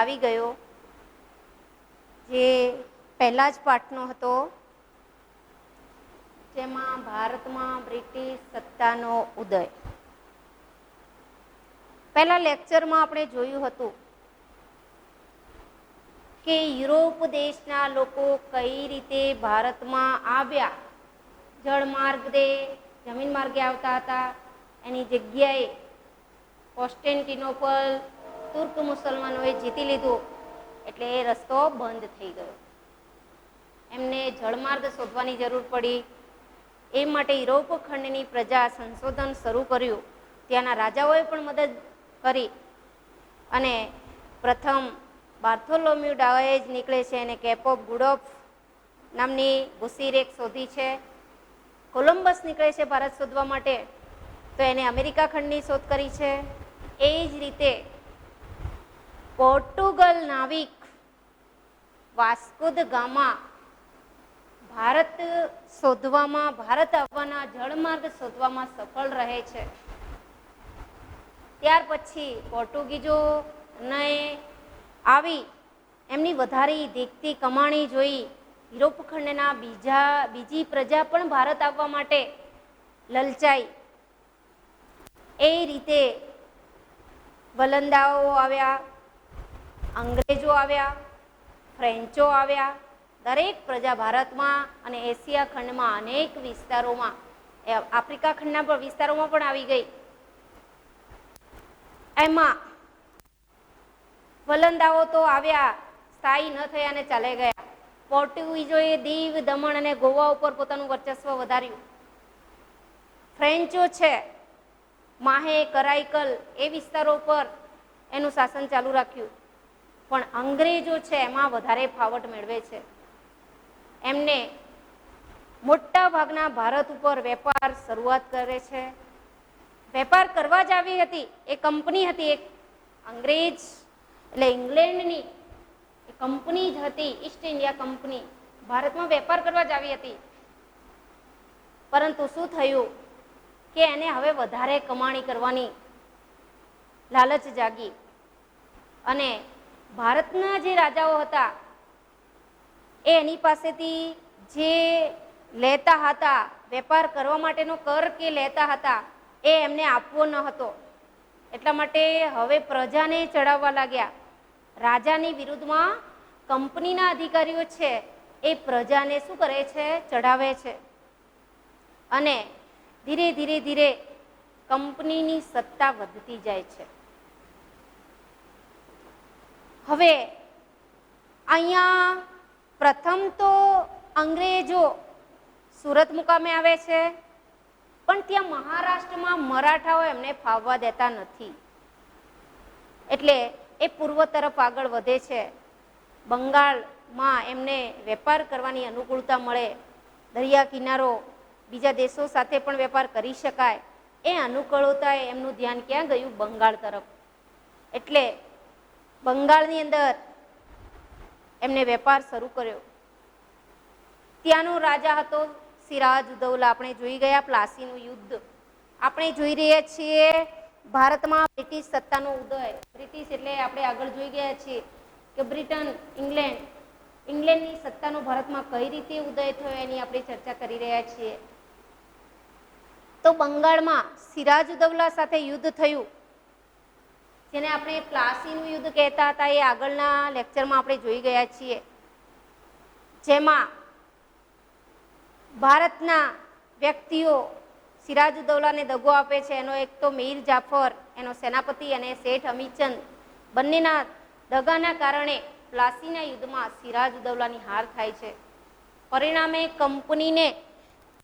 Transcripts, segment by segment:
આવી ગયો, જે પહેલા જ પાઠનો હતો, જેમાં ભારતમાં બ્રિટિશ સત્તાનો ઉદય. પહેલા લેક્ચરમાં આપણે જોયું હતું કે યુરોપ દેશના લોકો કઈ રીતે ભારતમાં આવ્યા, જળમાર્ગે, જમીન માર્ગે આવતા હતા. એની જગ્યાએ કોન્સ્ટેન્ટિનોપલ તુર્ક મુસલમાનોએ જીતી લીધું, એટલે એ રસ્તો બંધ થઈ ગયો. એમને જળમાર્ગ શોધવાની જરૂર પડી. એ માટે યુરોપ ખંડની પ્રજા સંશોધન શરૂ કર્યું. ત્યાંના રાજાઓએ પણ મદદ કરી અને પ્રથમ બાર્થોલોમ્યુ ડાયેજ નીકળે છે, એને કેપ ઓફ ગુડ હોપ નામની ભૂસી રેખ શોધી છે. કોલંબસ નીકળે છે ભારત શોધવા માટે, તો એને અમેરિકા ખંડની શોધ કરી છે. એ જ રીતે પોર્ટુગલ નાવિક વાસ્કો દ ગામા ભારત શોધવામાં, ભારત આવવાના જળમાર્ગ શોધવામાં સફળ રહે છે. ત્યાર પછી પોર્ટુગીઝોને આવી એમની વધારી દેખતી કમાણી જોઈ યુરોપ ખંડના બીજી પ્રજા પણ ભારત આવવા માટે લલચાઈ. એ રીતે વલંદાઓ આવ્યા, અંગ્રેજો આવ્યા, ફ્રેન્ચો આવ્યા. દરેક પ્રજા ભારતમાં અને એશિયા ખંડમાં અનેક વિસ્તારોમાં, આફ્રિકા ખંડના વિસ્તારોમાં પણ આવી ગઈ. એમાં વલંદાઓ તો આવ્યા, સ્થાયી ન થયા અને ચાલે ગયા. પોર્ટુગીઝોએ દીવ, દમણ અને ગોવા ઉપર પોતાનું વર્ચસ્વ વધાર્યું. ફ્રેન્ચો છે, માહે, કરાઈકલ એ વિસ્તારો પર એનું શાસન ચાલુ રાખ્યું. પણ અંગ્રેજો છે એમાં વધારે ફાવટ મેળવે છે. એમને મોટા ભાગના ભારત ઉપર વેપાર શરૂઆત કરે છે. વેપાર કરવા જ આવી હતી, એ કંપની હતી, એક અંગ્રેજ એટલે ઇંગ્લેન્ડની કંપની જ હતી, ઈસ્ટ ઇન્ડિયા કંપની. ભારતમાં વેપાર કરવા જ આવી હતી. પરંતુ શું થયું કે એને હવે વધારે કમાણી કરવાની લાલચ જાગી અને ભારતના જે રાજાઓ હતા એ એની પાસેથી જે લેતા હતા, વેપાર કરવા માટેનો કર કે લેતા હતા, એ એમને આપવો ન હતો. એટલા માટે હવે પ્રજાને ચડાવવા લાગ્યા. રાજાની વિરુદ્ધમાં કંપનીના અધિકારીઓ છે એ પ્રજાને શું કરે છે? ચડાવે છે. અને ધીરે ધીરે ધીરે કંપનીની સત્તા વધતી જાય છે. હવે અહીંયા પ્રથમ તો અંગ્રેજો સુરત મુકામે આવે છે, પણ ત્યાં મહારાષ્ટ્રમાં મરાઠાઓ એમને ફાવવા દેતા નથી. એટલે એ પૂર્વ તરફ આગળ વધે છે. બંગાળમાં એમને વેપાર કરવાની અનુકૂળતા મળે, દરિયા કિનારો, બીજા દેશો સાથે પણ વેપાર કરી શકાય. એ અનુકૂળતા એમનું ધ્યાન ક્યાં ગયું? બંગાળ તરફ. એટલે બંગાળની અંદર એમને વેપાર શરૂ કર્યો. ત્યાંનો રાજા હતો સિરાજ ઉદૌલા. આપણે જોઈ ગયા પ્લાસીનું યુદ્ધ. આપણે જોઈ રહ્યા છીએ ભારતમાં બ્રિટિશ સત્તાનો ઉદય. બ્રિટિશ એટલે આપણે આગળ જોઈ ગયા છીએ કે બ્રિટન, ઇંગ્લેન્ડની સત્તાનો ભારતમાં કઈ રીતે ઉદય થયો એની આપણે ચર્ચા કરી રહ્યા છીએ. તો બંગાળમાં સિરાજ ઉદૌલા સાથે યુદ્ધ થયું, જેને આપણે પ્લાસીનું યુદ્ધ કહેતા હતા. એ આગળના લેક્ચરમાં આપણે જોઈ ગયા છીએ. જેમાં ભારતના વ્યક્તિઓ સિરાજ ઉદૌલાને દગો આપે છે. એનો એક તો મીર જાફર, એનો સેનાપતિ, અને શેઠ હમીચંદ, બંનેના દગાના કારણે પ્લાસીના યુદ્ધમાં સિરાજ ઉદૌલાની હાર થાય છે. પરિણામે કંપનીને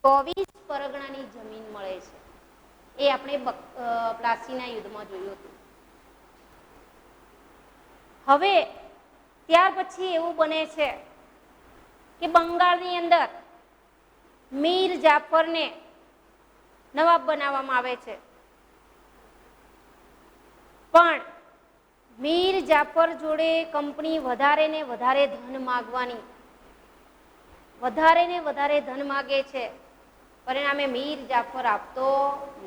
24 પરગણાની જમીન મળે છે. એ આપણે પ્લાસીના યુદ્ધમાં જોયું હતું. હવે ત્યાર પછી એવું બને છે કે બંગાળની અંદર મીર જાફરને નવાબ બનાવવામાં આવે છે. પણ મીર જાફર જોડે કંપની વધારે ને વધારે ધન માગવાની, વધારે ને વધારે ધન માગે છે. પરિણામે મીર જાફર આપતો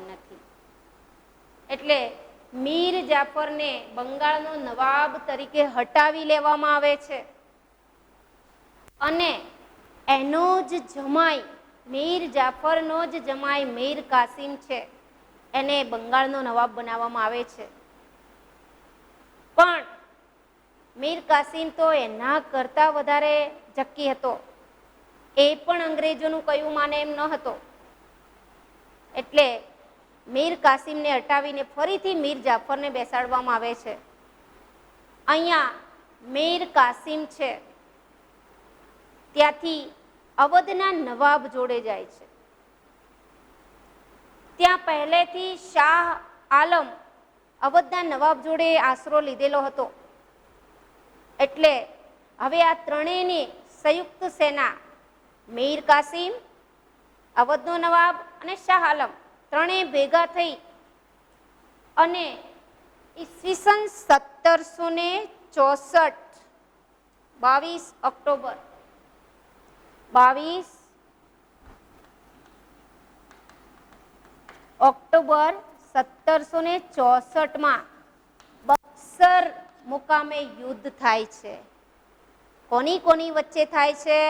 નથી. એટલે મીર જાફરને બંગાળનો નવાબ તરીકે હટાવી લેવામાં આવે છે અને એનો જ જમાઈ મીર જાફરનો જ જમાઈ મીર કાસિમ છે એને બંગાળનો નવાબ બનાવવામાં આવે છે. પણ મીર કાસિમ તો એના કરતા વધારે જક્કી હતો. એ પણ અંગ્રેજોનું કયું માને એમ ન હતો. એટલે મીર કાસિમને હટાવીને ફરીથી મીર જાફરને બેસાડવામાં આવે છે. અહીંયા મીર કાસિમ છે ત્યાંથી અવધના નવાબ જોડે જાય છે. ત્યાં પહેલેથી શાહ આલમ અવધના નવાબ જોડે આશરો લીધેલો હતો. એટલે હવે આ ત્રણેયની સંયુક્ત સેના મીર કાસિમ, અવધનો નવાબ અને શાહ આલમ ત્રણેય ભેગા થઈ અને ઈસવીસન 1764 22 ઓક્ટોબર 1764 બક્સર મુકામે યુદ્ધ થાય છે. કોની કોની વચ્ચે થાય છે?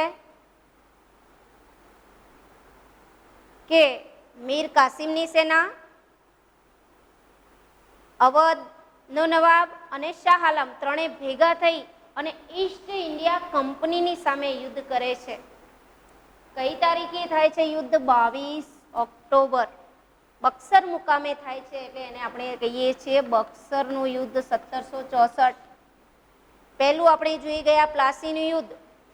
કે મીર કાસિમની સેના, અવધનો નવાબ અને શાહ આલમ ત્રણેય ભેગા થઈ અને ઈસ્ટ ઇન્ડિયા કંપનીની સામે યુદ્ધ કરે છે. કઈ તારીખે થાય છે યુદ્ધ? 22 ઓક્ટોબર બક્સર મુકામે થાય છે. એટલે એને આપણે કહીએ છીએ બક્સરનું યુદ્ધ 1764. પહેલું આપણે જોઈ ગયા પ્લાસીનું યુદ્ધ,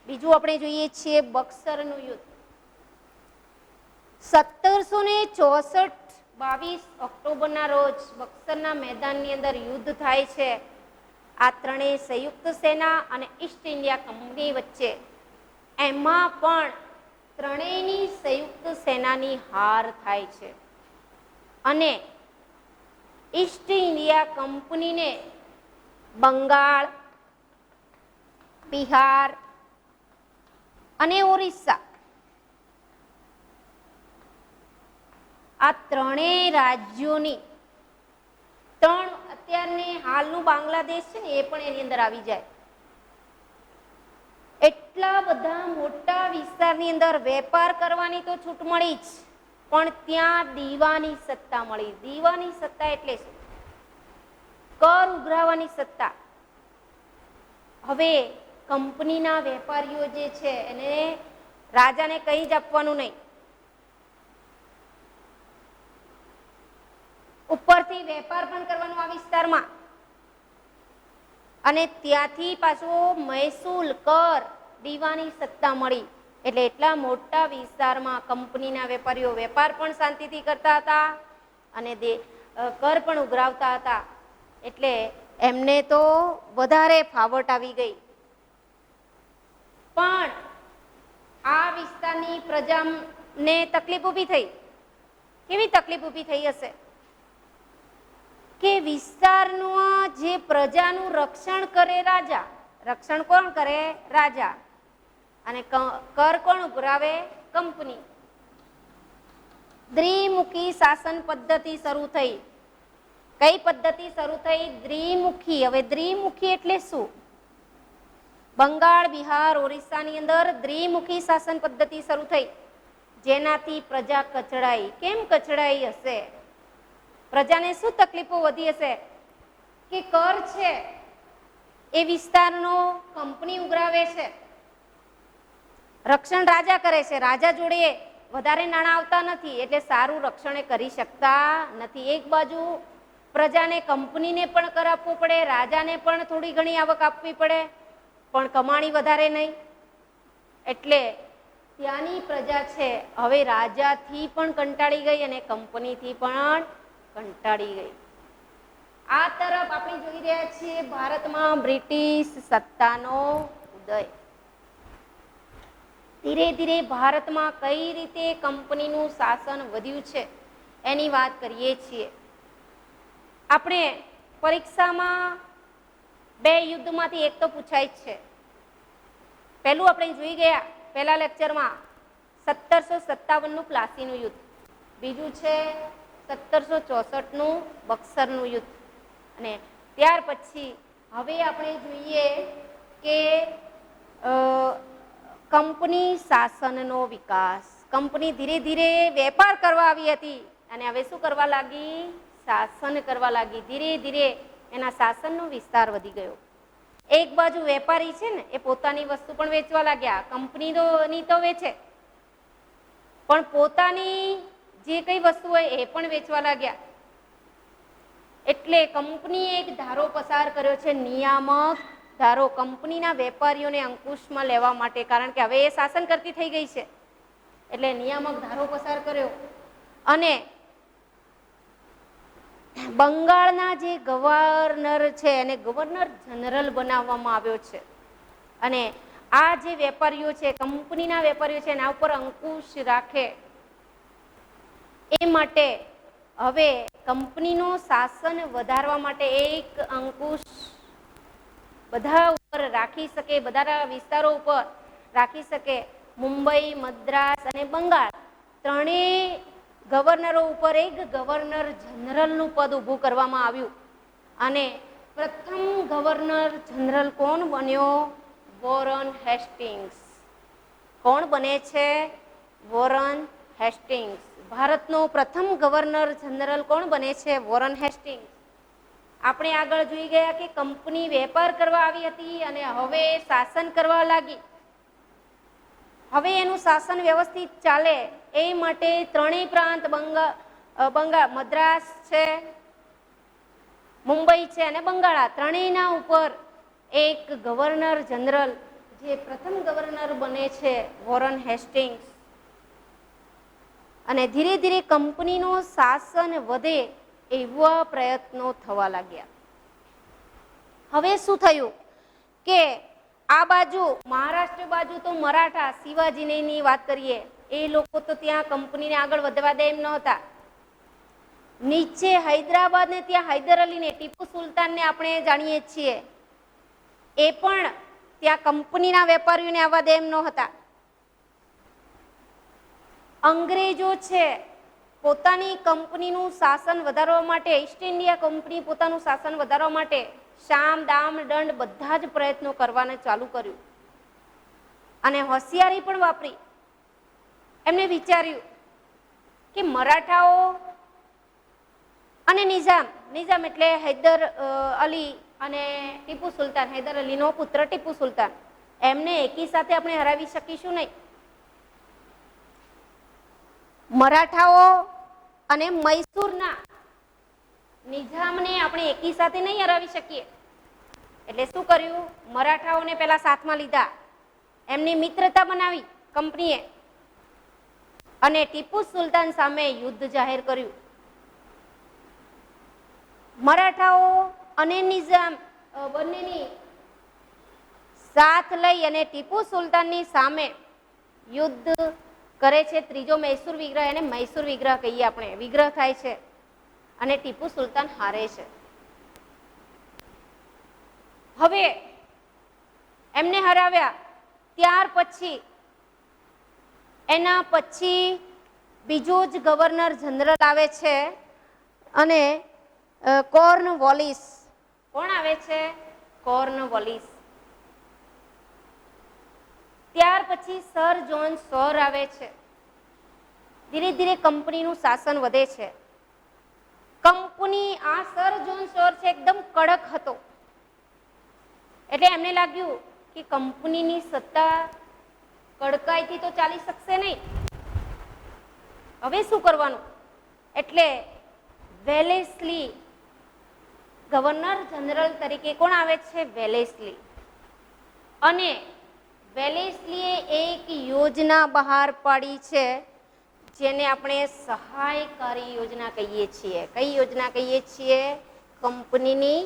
બીજું આપણે જોઈએ છીએ બક્સરનું યુદ્ધ. 1764 22 ઓક્ટોબરના રોજ બક્સરના મેદાનની અંદર યુદ્ધ થાય છે આ ત્રણેય સંયુક્ત સેના અને ઈસ્ટ ઇન્ડિયા કંપની વચ્ચે. એમાં પણ ત્રણેયની સંયુક્ત સેનાની હાર થાય છે અને ઈસ્ટ ઇન્ડિયા કંપનીને બંગાળ, બિહાર અને ઓરિસ્સા આ ત્રણેય રાજ્યોની અત્યારની હાલનું બાંગ્લાદેશ છે ને એ પણ એની અંદર આવી જાય. એટલા બધા મોટા વિસ્તારની અંદર વેપાર કરવાની તો છૂટ મળી જ, પણ ત્યાં દીવાની સત્તા મળી. દીવાની સત્તા એટલે શું? કર ઉઘરાવવાની સત્તા. હવે કંપનીના વેપારીઓ જે છે એને રાજાને કંઈ જ આપવાનું નહીં, ઉપરથી વેપાર પણ કરવાનો આ વિસ્તારમાં અને ત્યાંથી પાછો મહેસૂલ કર દીવાની સત્તા મળી. એટલે એટલા મોટા વિસ્તારમાં કંપનીના વેપારીઓ વેપાર પણ શાંતિથી કરતા હતા અને કર પણ ઉઘરાવતા હતા. એટલે એમને તો વધારે ફાવટ આવી ગઈ. પણ આ વિસ્તારની પ્રજાને તકલીફ ઊભી થઈ. કેવી તકલીફ ઊભી થઈ હશે કે વિસ્તારનું જે પ્રજાનું રક્ષણ કરે રાજા. રક્ષણ કોણ કરે? રાજા. અને કર કોણ ઉઘરાવે? કંપની. દ્વિમુખી શાસન પદ્ધતિ શરૂ થઈ. કઈ પદ્ધતિ શરૂ થઈ? દ્વિમુખી. હવે દ્વિમુખી એટલે શું? બંગાળ, બિહાર, ઓરિસ્સાની અંદર દ્વિમુખી શાસન પદ્ધતિ શરૂ થઈ જેનાથી પ્રજા કચડાઈ. કેમ કચડાઈ હશે? પ્રજાને શું તકલીફો વધી હશે કે કર છે એ વિસ્તારનો કંપની ઉઘરાવે છે, રક્ષણ રાજા કરે છે. રાજા જોડે વધારે નાણાં આવતા નથી એટલે સારું રક્ષણ કરી શકતા નથી. એક બાજુ પ્રજાને કંપનીને પણ કર આપવો પડે, રાજાને પણ થોડી ઘણી આવક આપવી પડે, પણ કમાણી વધારે નહીં. એટલે ત્યાંની પ્રજા છે હવે રાજાથી પણ કંટાળી ગઈ અને કંપનીથી પણ કંટાળી ગઈ. આ તરફ આપણે જોઈ રહ્યા છીએ ભારતમાં બ્રિટિશ સત્તાનો ઉદય. ધીરે ધીરે ભારતમાં કઈ રીતે કંપનીનું શાસન વધ્યું છે એની વાત કરીએ છીએ. આપણે પરીક્ષામાં 2 યુદ્ધમાંથી એક તો પૂછાય જ છે. પહેલું આપણે જોઈ ગયા પહેલા લેક્ચરમાં 1757નું પ્લાસીનું યુદ્ધ, બીજું છે 1764નું બક્સરનું યુદ્ધ. અને ત્યાર પછી હવે આપણે જોઈએ કે કંપની શાસનનો વિકાસ. કંપની ધીરે ધીરે વેપાર કરવા આવી હતી અને હવે શું કરવા લાગી? શાસન કરવા લાગી. ધીરે ધીરે એના શાસનનો વિસ્તાર વધી ગયો. એક બાજુ વેપારી છે ને એ પોતાની વસ્તુ પણ વેચવા લાગ્યા, કંપનીની તો વેચે પણ પોતાની જે કઈ વસ્તુ હોય એ પણ વેચવા લાગ્યા. એટલે કંપનીએ એક ધારો પસાર કર્યો છે, નિયામક ધારો, કંપનીના વેપારીઓને અંકુશમાં લેવા માટે. કારણ કે હવે એ શાસન કરતી થઈ ગઈ છે એટલે નિયામક ધારો પસાર કર્યો. અને બંગાળના જે ગવર્નર છે એને ગવર્નર જનરલ બનાવવામાં આવ્યો છે. અને આ જે વેપારીઓ છે, કંપનીના વેપારીઓ છે, એના ઉપર અંકુશ રાખે એ માટે હવે કંપનીનું શાસન વધારવા માટે એક અંકુશ બધા ઉપર રાખી શકે, બધા વિસ્તારો ઉપર રાખી શકે. મુંબઈ, મદ્રાસ અને બંગાળ ત્રણેય ગવર્નરો ઉપર એક ગવર્નર જનરલનું પદ ઊભું કરવામાં આવ્યું. અને પ્રથમ ગવર્નર જનરલ કોણ બન્યો? Warren Hastings. કોણ બને છે? Warren Hastings. ભારતનો પ્રથમ ગવર્નર જનરલ કોણ બને છે? Warren Hastings. આપણે આગળ જોઈ ગયા કે કંપની વેપાર કરવા આવી હતી અને હવે શાસન કરવા લાગી. હવે એનું શાસન વ્યવસ્થિત ચાલે એ માટે ત્રણેય પ્રાંત બંગાળ, મદ્રાસ છે, મુંબઈ છે અને બંગાળા ત્રણેયના ઉપર એક ગવર્નર જનરલ, જે પ્રથમ ગવર્નર બને છે વોરન હેસ્ટિંગ્સ. અને ધીરે ધીરે કંપનીનું શાસન વધે એવા પ્રયત્નો થવા લાગ્યા. હવે શું થયું કે આ બાજુ મહારાષ્ટ્ર બાજુ તો મરાઠા, શિવાજીની વાત કરીએ, એ લોકો તો ત્યાં કંપનીને આગળ વધવા દે એમ નહોતા. નીચે હૈદરાબાદ ને ત્યાં હૈદર અલીને, ટીપુ સુલતાનને આપણે જાણીએ છીએ, એ પણ ત્યાં કંપનીના વેપારીઓને આવવા દે એમ નહોતા. અંગ્રેજો છે પોતાની કંપનીનું શાસન વધારવા માટે, ઈસ્ટ ઇન્ડિયા કંપની પોતાનું શાસન વધારવા માટે શામ, દામ, દંડ બધા જ પ્રયત્નો કરવાને ચાલુ કર્યું. અને હોશિયારી પણ વાપરી. એમને વિચાર્યું કે મરાઠાઓ અને નિઝામ એટલે હૈદર અલી અને ટીપુ સુલતાન, હૈદર અલીનો પુત્ર ટીપુ સુલતાન, એમને એકી સાથે આપણે હરાવી શકીશું નહીં. મરાઠાઓ અને મૈસૂરના નિઝામને આપણે એકી સાથે નહીં હરાવી શકીએ. એટલે શું કર્યું? મરાઠાઓને પેલા સાથમાં લીધા, એમની મિત્રતા બનાવી કંપનીએ, અને ટીપુ સુલતાન સામે યુદ્ધ જાહેર કર્યું. મરાઠાઓ અને નિઝામ બંનેની સાથ લઈ અને ટીપુ સુલતાનની સામે યુદ્ધ કરે છે. ત્રીજો મૈસૂર વિગ્રહ, એને મૈસૂર વિગ્રહ કહીએ આપણે, વિગ્રહ થાય છે અને ટીપુ સુલતાન હારે છે. હવે એમને હરાવ્યા. ત્યાર પછી એના પછી બીજો જ ગવર્નર જનરલ આવે છે અને કોર્નવોલિસ. કોણ આવે છે? કોર્નવોલિસ. ત્યાર પછી સર જોન સોર આવે છે. ધીરે ધીરે કંપનીનું શાસન વધે છે. કંપની, આ સર જોન સોર છે એકદમ કડક હતો, એટલે એમને લાગ્યું કે કંપનીની સત્તા કડકાઈથી તો ચાલી શકશે નહીં, હવે શું કરવાનું? એટલે વેલેસ્લી ગવર્નર જનરલ તરીકે કોણ આવે છે? વેલેસ્લી. અને વેલેસ્લીએ એક યોજના બહાર પાડી છે જેને આપણે સહાયકારી યોજના કહીએ છીએ. કઈ યોજના કહીએ છીએ? કંપનીની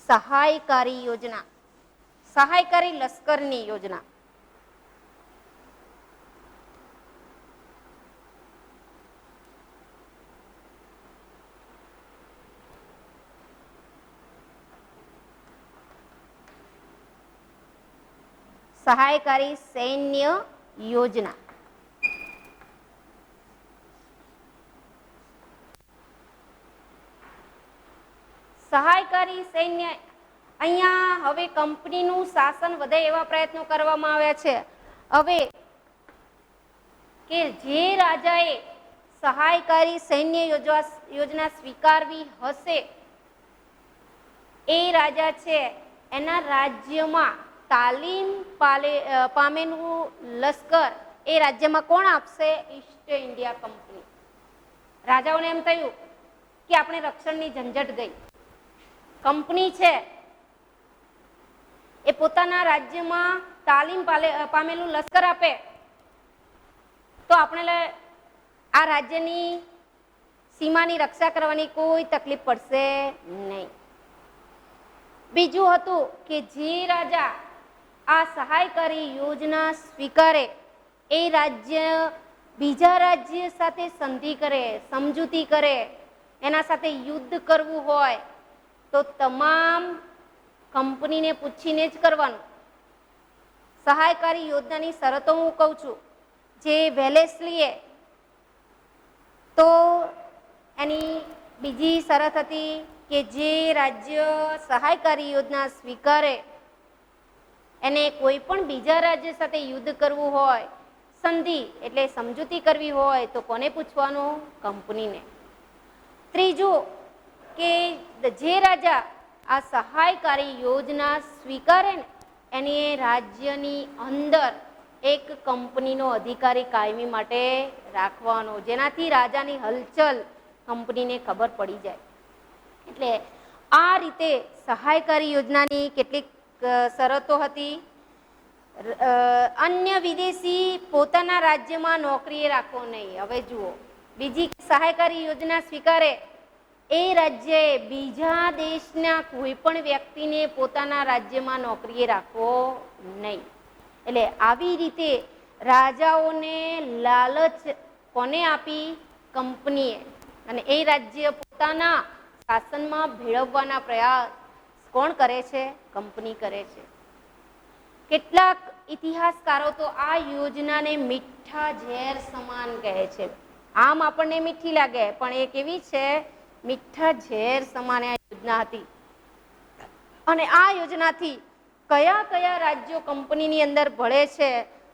સહાયકારી યોજના, સહાયકારી લશ્કરની યોજના. સહાયકારી સૈન્ય યોજના. સહાયકારી સહાયકારી સૈન્ય, અહીંયા હવે કંપનીનું શાસન વધે એવા પ્રયત્નો કરવામાં આવ્યા છે. હવે કે જે રાજાએ સહાયકારી સૈન્ય યોજના સ્વીકારવી હશે એ રાજા છે એના રાજ્યમાં તાલીમ પામેલું લશ્કર એ રાજ્યમાં કોણ આપશે? East India Company. રાજાઓને એમ થયું કે આપણે રક્ષણની ઝંઝટ ગઈ. કંપની છે એ પોતાના રાજ્યમાં તાલીમ પામેલું લશ્કર આપે તો આપણે આ રાજ્યની સીમાની રક્ષા કરવાની કોઈ તકલીફ પડશે નહીં. બીજું હતું કે જે રાજા આ સહાયકારી યોજના સ્વીકારે એ રાજ્ય બીજા રાજ્ય સાથે સંધિ કરે, સમજૂતી કરે, એના સાથે યુદ્ધ કરવું હોય તો તમામ કંપનીને પૂછીને જ કરવાનું. સહાયકારી યોજનાની શરતો હું કહું છું. જે વેલેસ્લીએ તો એની બીજી શરત હતી કે જે રાજ્ય સહાયકારી યોજના સ્વીકારે એને કોઈ પણ બીજા રાજ્ય સાથે યુદ્ધ કરવું હોય, સંધિ એટલે સમજૂતી કરવી હોય તો કોને પૂછવાનું? કંપનીને. ત્રીજું કે જે રાજા આ સહાયકારી યોજના સ્વીકારે ને એની રાજ્યની અંદર એક કંપનીનો અધિકારી કાયમી માટે રાખવાનો, જેનાથી રાજાની હલચલ કંપનીને ખબર પડી જાય. એટલે આ રીતે સહાયકારી યોજનાની કેટલીક શરતો હતી. અન્ય વિદેશી પોતાના રાજ્યમાં નોકરીએ રાખવો નહીં. હવે જુઓ, બીજી સહાયકારી યોજના સ્વીકારે એ રાજ્યએ બીજા દેશના કોઈ પણ વ્યક્તિને પોતાના રાજ્યમાં નોકરીએ રાખવો નહીં. એટલે આવી રીતે રાજાઓને લાલચ કોને આપી? કંપનીએ. અને એ રાજ્ય પોતાના શાસનમાં ભેળવવાના પ્રયાસ કોણ કરે છે? કંપની કરે છે. કેટલાક ઇતિહાસકારો તો આ યોજનાને મીઠા ઝેર સમાન કહે છે. આમ આપણને મીઠી લાગે પણ એ કેવી છે? મીઠા ઝેર સમાન આ યોજના હતી. અને આ યોજનાથી કયા કયા રાજ્યો કંપનીની અંદર ભળે છે?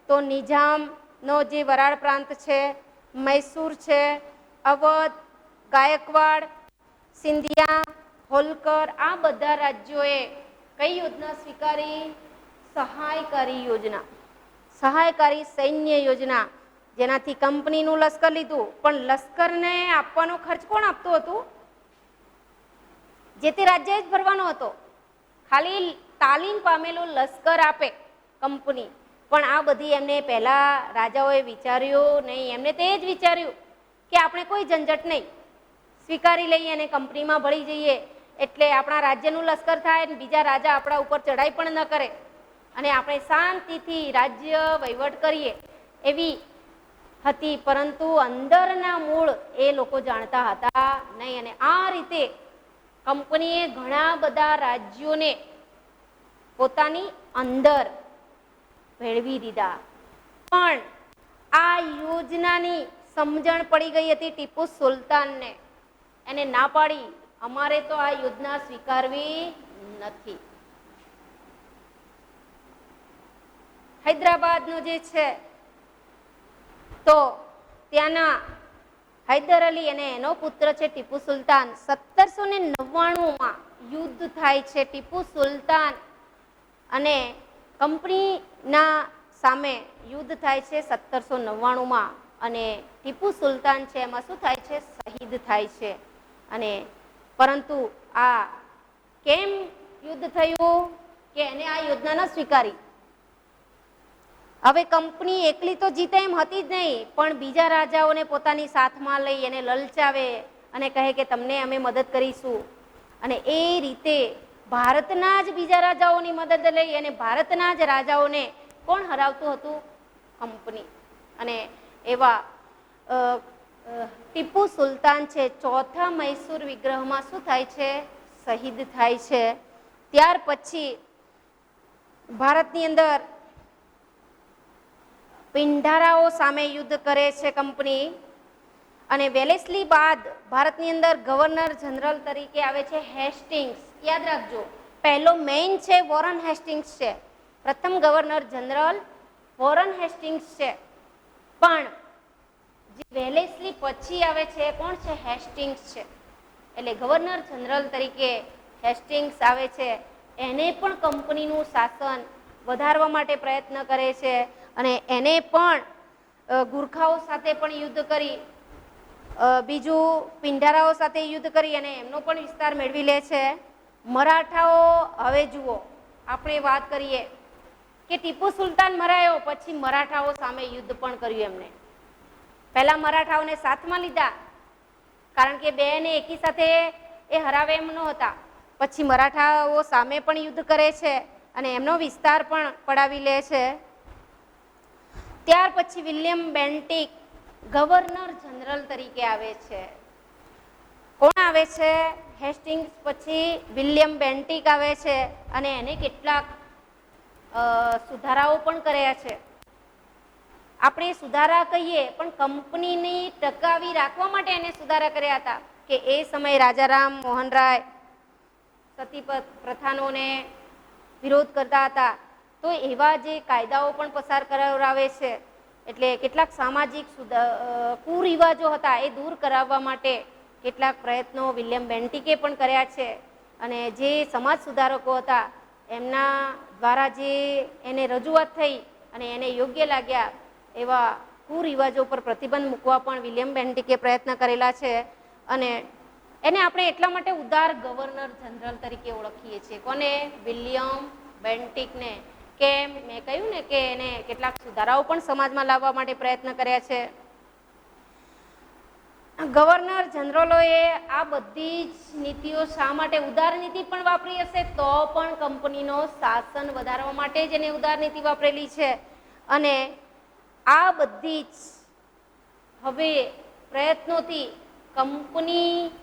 તો નિઝામનો જે વરાળ પ્રાંત છે, મૈસૂર છે, અવધ, ગાયકવાડ, સિંધિયા, હોલકર, આ બધા રાજ્યોએ કઈ યોજના સ્વીકારી? સહાયકારી યોજના, સહાયકારી સૈન્ય યોજના, જેનાથી કંપનીનું લશ્કર લીધું. પણ લશ્કરને આપવાનો ખર્ચ કોણ આપતું હતું? જે તે રાજ્યએ જ ભરવાનો હતો. ખાલી તાલીમ પામેલું લશ્કર આપે કંપની. પણ આ બધી એમને પહેલા રાજાઓએ વિચાર્યું નહીં. એમને તે જ વિચાર્યું કે આપણે કોઈ ઝંઝટ નહીં, સ્વીકારી લઈએ અને કંપનીમાં ભળી જઈએ એટલે આપણા રાજ્યનું લશ્કર થાય અને બીજા રાજા આપણા ઉપર ચડાઈ પણ ન કરે અને આપણે શાંતિથી રાજ્ય વહીવટ કરીએ એવી હતી. પરંતુ અંદરના મૂળ એ લોકો જાણતા હતા નહીં. અને આ રીતે કંપનીએ ઘણા બધા રાજ્યોને પોતાની અંદર ભેળવી દીધા. પણ આ યોજનાની સમજણ પડી ગઈ હતી ટીપુ સુલતાનને. એને ના પાડી, અમારે તો આ યોજના સ્વીકારવી નથી. હૈદરાબાદનો જે છે તો ત્યાંના હૈદર અલી અને એનો પુત્ર છે ટીપુ સુલતાન. 1799માં યુદ્ધ થાય છે. ટીપુ સુલતાન અને કંપનીના સામે યુદ્ધ થાય છે 1799માં. અને ટીપુ સુલતાન છે એમાં શું થાય છે? શહીદ થાય છે. અને પરંતુ આ કેમ યુદ્ધ થયું? કે એને આ યોજના ન સ્વીકારી. હવે કંપની એકલી તો જીતે એમ હતી જ નહીં, પણ બીજા રાજાઓને પોતાની સાથમાં લઈ એને લલચાવે અને કહે કે તમને અમે મદદ કરીશું. અને એ રીતે ભારતના જ બીજા રાજાઓની મદદ લઈ અને ભારતના જ રાજાઓને કોણ હરાવતું હતું? કંપની. અને એવા ટીપુ સુલતાન છે ચોથા મૈસૂર વિગ્રહમાં શું થાય છે? શહીદ થાય છે. ત્યાર પછી ભારતની અંદર પિંઢારાઓ સામે યુદ્ધ કરે છે કંપની. અને વેલેસ્લી બાદ ભારતની અંદર ગવર્નર જનરલ તરીકે આવે છે હેસ્ટિંગ્સ. યાદ રાખજો, પહેલો મેઇન છે વોરન હેસ્ટિંગ્સ છે, પ્રથમ ગવર્નર જનરલ વોરન હેસ્ટિંગ્સ છે, પણ જે વેલેસ્લી પછી આવે છે એ કોણ છે? હેસ્ટિંગ્સ છે. એટલે ગવર્નર જનરલ તરીકે હેસ્ટિંગ્સ આવે છે, એને પણ કંપનીનું શાસન વધારવા માટે પ્રયત્ન કરે છે અને એને પણ ગુરખાઓ સાથે પણ યુદ્ધ કરી, બીજું પિંડારાઓ સાથે યુદ્ધ કરી અને એમનો પણ વિસ્તાર મેળવી લે છે. મરાઠાઓ, હવે જુઓ આપણે વાત કરીએ કે ટીપુ સુલતાન મરાયો પછી મરાઠાઓ સામે યુદ્ધ પણ કર્યું એમને. પહેલા મરાઠાઓને સાથમાં લીધા કારણ કે બેને એકી સાથે એ હરાવે એમ નહોતા. પછી મરાઠાઓ સામે પણ યુદ્ધ કરે છે અને એમનો વિસ્તાર પણ પડાવી લે છે. ત્યાર પછી વિલિયમ બેન્ટિક ગવર્નર જનરલ તરીકે આવે છે. કોણ આવે છે? હેસ્ટિંગ્સ પછી વિલિયમ બેન્ટિક આવે છે અને એને કેટલાક સુધારાઓ પણ કર્યા છે. આપણે સુધારા કહીએ પણ કંપનીની ટકાવી રાખવા માટે એને સુધારા કર્યા હતા કે એ સમયે રાજારામ મોહન રાય સતી પ્રથાનોને વિરોધ કરતા હતા, તો એવા જે કાયદાઓ પણ પસાર કરાવરાવે છે. એટલે કેટલાક સામાજિક કુરિવાજો હતા એ દૂર કરાવવા માટે કેટલાક પ્રયત્નો વિલિયમ બેન્ટિકે પણ કર્યા છે અને જે સમાજ સુધારકો હતા એમના દ્વારા જે એને રજૂઆત થઈ અને એને યોગ્ય લાગ્યા એવા કુરિવાજો પર પ્રતિબંધ મૂકવા પણ વિલિયમ બેન્ટિકે પ્રયત્ન કરેલા છે અને એને આપણે એટલા માટે ઉદાર ગવર્નર જનરલ તરીકે ઓળખીએ છીએ. કોને? વિલિયમ બેન્ટિકને. કેમ? મેં કહ્યું ને કે એને કેટલાક સુધારાઓ પણ સમાજમાં લાવવા માટે પ્રયત્ન કર્યા છે. ગવર્નર જનરલોએ આ બધી જ નીતિઓ શા માટે ઉદાર નીતિ પણ વાપરી હશે તો પણ કંપનીનો શાસન વધારવા માટે જ એને ઉદાર નીતિ વાપરેલી છે અને આ બધી જ હવે પ્રયત્નોથી કંપનીને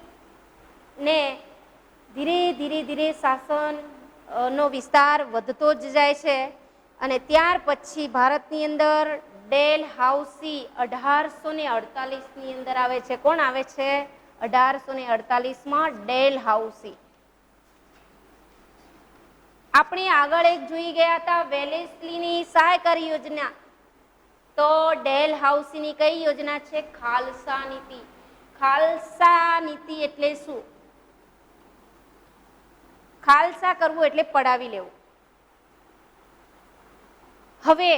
ધીરે ધીરે ધીરે શાસનનો વિસ્તાર વધતો જ જાય છે અને ત્યાર પછી ભારતની અંદર ડેલહાઉસી 1848ની અંદર આવે છે. કોણ આવે છે? 1848માં ડેલહાઉસી. આપણે આગળ એક જોઈ ગયા હતા વેલેસ્લીની સહાયકારી યોજના, તો ડેલહાઉસીની કઈ યોજના છે? ખાલસા નીતિ. ખાલસા નીતિ એટલે શું? ખાલસા કરવું એટલે પડાવી લેવું. હવે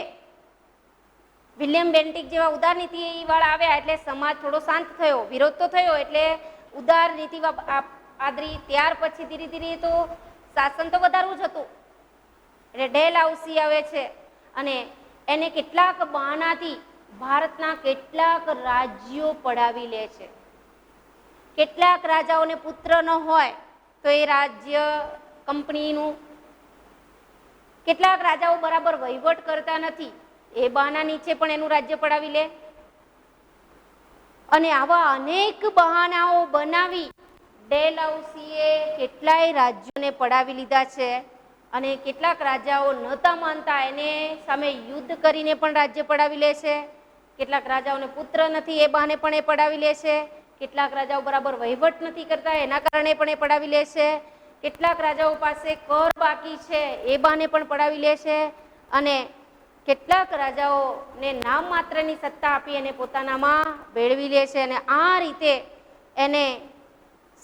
વિલિયમ બેન્ટિક જેવા ઉદાર નીતિ વાળા આવ્યા એટલે સમાજ થોડો શાંત થયો, વિરોધ તો થયો એટલે ઉદાર નીતિ આદરી. ત્યાર પછી ધીરે ધીરે તો શાસન તો વધારવું જ હતું એટલે ડેલહાઉસી આવે છે અને એને કેટલાક બહાનાથી ભારતના કેટલાક રાજ્યો પડાવી લે છે. કેટલાક રાજાઓને પુત્ર ન હોય તો એ રાજ્ય કંપનીનું, કેટલાક રાજાઓ બરાબર વહીવટ કરતા નથી એ બહાના નીચે પણ એનું રાજ્ય પડાવી લે અને આવા અનેક બહાનાઓ બનાવી ડેલહાઉસીએ કેટલાય રાજ્યોને પડાવી લીધા છે અને કેટલાક રાજાઓ નહોતા માનતા એને સામે યુદ્ધ કરીને પણ રાજ્ય પડાવી લે છે. કેટલાક રાજાઓને પુત્ર નથી એ બહાને પણ એ પડાવી લે છે. કેટલાક રાજાઓ બરાબર વહીવટ નથી કરતા એના કારણે પણ એ પડાવી લે છે. કેટલાક રાજાઓ પાસે કર બાકી છે એ બહાને પણ પડાવી લે છે અને કેટલાક રાજાઓને નામ માત્રની સત્તા આપી અને પોતાનામાં ભેળવી લે છે અને આ રીતે એને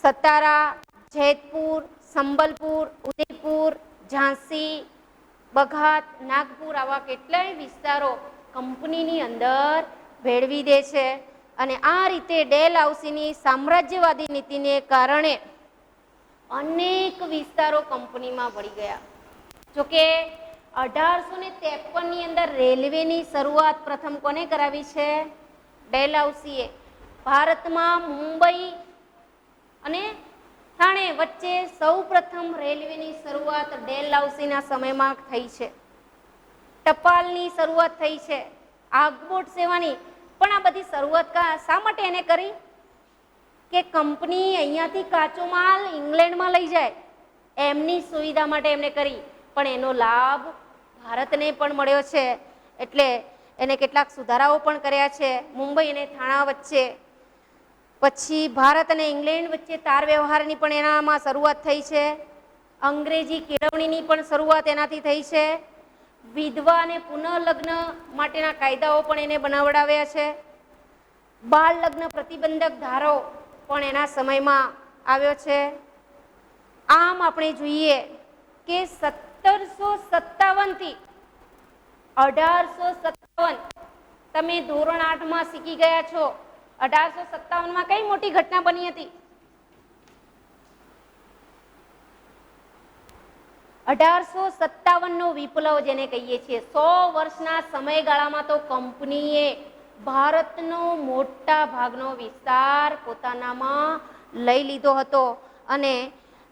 સતારા, જેતપુર, સંબલપુર, ઉદયપુર, ઝાંસી, બઘાત, નાગપુર આવા કેટલાય વિસ્તારો કંપનીની અંદર ભેળવી દે છે અને આ રીતે ડેલહાઉસીની સામ્રાજ્યવાદી નીતિને કારણે અનેક વિસ્તારો કંપનીમાં ભળી ગયા. જોકે 1853ની અંદર રેલવેની શરૂઆત પ્રથમ કોને કરાવી છે? ડેલહાઉસીએ. ભારતમાં મુંબઈ અને થાણે વચ્ચે સૌ પ્રથમ રેલવેની શરૂઆત ડેલહાઉસીના સમયમાં થઈ છે. ટપાલની શરૂઆત થઈ છે, આગબોટ સેવાની. પણ આ બધી શરૂઆત શા માટે એને કરી? કે કંપની અહીંયાથી કાચો માલ ઇંગ્લેન્ડમાં લઈ જાય એમની સુવિધા માટે એમને કરી, પણ એનો લાભ ભારતને પણ મળ્યો છે એટલે એને કેટલાક સુધારાઓ પણ કર્યા છે. મુંબઈ અને થાણા વચ્ચે, પછી ભારત અને ઇંગ્લેન્ડ વચ્ચે તાર વ્યવહારની પણ એનામાં શરૂઆત થઈ છે અંગ્રેજી કેળવણીની પણ શરૂઆત એનાથી થઈ છે. વિધવા અને પુનઃલગ્ન માટેના કાયદાઓ પણ એને બનાવડાવ્યા છે. બાળ લગ્ન પ્રતિબંધક ધારો પણ એના સમયમાં આવ્યો છે. આમ આપણે જોઈએ કે 1757 થી 1857 તમે ધોરણ 8માં શીખી ગયા છો. 1857માં કઈ મોટી ઘટના બની હતી? 1857નો વિપ્લવ જેને કહીએ છીએ. 100 વર્ષના સમયગાળામાં તો કંપનીએ ભારતનો મોટા ભાગનો વિસ્તાર પોતાનામાં લઈ લીધો હતો અને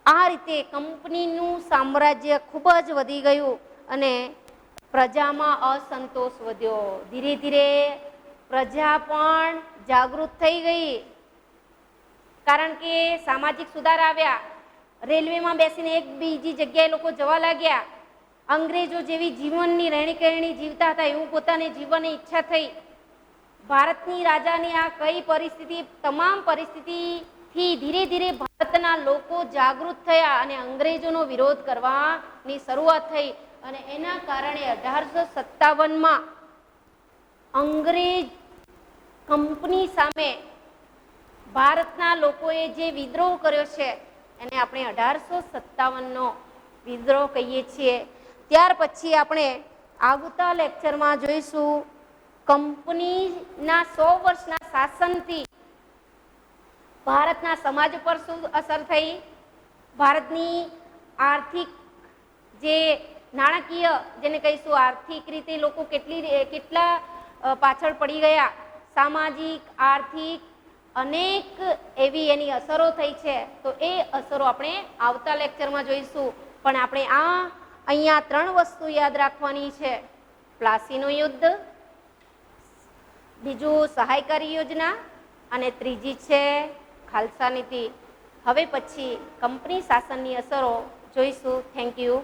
આ રીતે કંપનીનું સામ્રાજ્ય ખૂબ જ વધી ગયું અને પ્રજામાં અસંતોષ વધ્યો. ધીરે ધીરે પ્રજા પણ જાગૃત થઈ ગઈ, કારણ કે સામાજિક સુધાર આવ્યા. રેલવેમાં બેસીને એક બીજી જગ્યાએ લોકો જવા લાગ્યા. અંગ્રેજો જેવી જીવનની રહેણી કહેણી જીવતા હતા એવું પોતાને જીવવાની ઈચ્છા થઈ. ભારતની રાજાની આ કઈ પરિસ્થિતિ, તમામ પરિસ્થિતિથી ધીરે ધીરે ભારતના લોકો જાગૃત થયા અને અંગ્રેજોનો વિરોધ કરવાની શરૂઆત થઈ અને એના કારણે 1857માં અંગ્રેજ કંપની સામે ભારતના લોકોએ જે વિદ્રોહ કર્યો છે એને આપણે 1857નો વિદ્રોહ કહીએ છીએ. ત્યાર પછી આપણે આવતા લેક્ચરમાં જોઈશું કંપનીના 100 વર્ષના શાસનથી ભારતના સમાજ પર શું અસર થઈ, ભારતની આર્થિક જે નાણાકીય જેને કહીશું આર્થિક રીતે લોકો કેટલા પાછળ પડી ગયા, સામાજિક આર્થિક અનેક એવી એની અસરો થઈ છે. તો એ અસરો આપણે આવતા લેક્ચરમાં જોઈશું. પણ આપણે અહીંયા 3 વસ્તુ યાદ રાખવાની છે. પ્લાસીનું યુદ્ધ, બીજું સહાયકારી યોજના અને ત્રીજી છે ખાલસા નીતિ. હવે પછી કંપની શાસનની અસરો જોઈશું. Thank you.